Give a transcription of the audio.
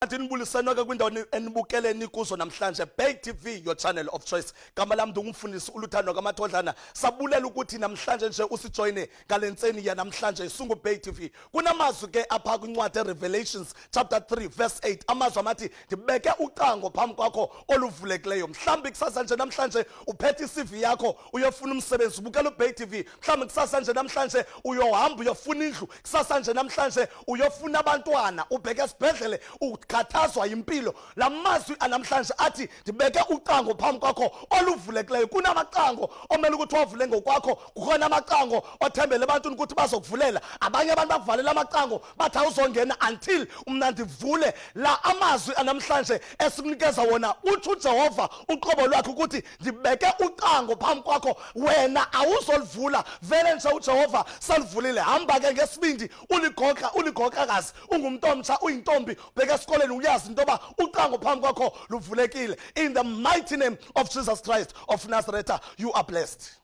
Ndinibulisana ke kwindawo enibukele nikuzo namhlanje Bay TV, your channel of choice. Gama lam ndingumfundisi uLuthando Matodlana. Sabulela ukuthi namhlanje nje usijoyine ngalentseni ya namhlanje isungu Bay TV. Kunamazwi ke apha kwincwadi Revelations chapter 3 verse 8. Amazwi amathi ndibeke ucango phambi kwakho oluvulekileyo. Mhlambi kusasa nje namhlanje uphethe iCV yakho uyofuna umsebenzi ubukela uBay TV. Mhlambi kusasa nje namhlanje uyohamba uyofuna indlu. Kusasa nje namhlanje uyofuna abantwana ubheke esibhedlele ukhathazwa impilo. La mazwi anamhlanje athi ndibeke ucango phambi kwakho oluvulekileyo. Kunamacango omele ukuthi wavule ngokwakho, kukhona amacango othembele ebantwini ukuthi bazokuvulela. Abanye abantu bakuvalela amacango bathi awuzongena until umna ndivule. La amazwi anamhlanje esikunikeza wona uthi uJehova uqobo lwakhe ukuthi ndibeke ucango phambi kwakho, wena awuzolivula. Vele nje uJehova salivulile. Hamba ke ngesibindi uligokakazi, ungumuntu omtsha, uyintombi, bheka esikoleni uyazi into yoba ucango phambi kwakho luvulekile. In the mighty name of Jesus Christ of Nazareth, you are blessed.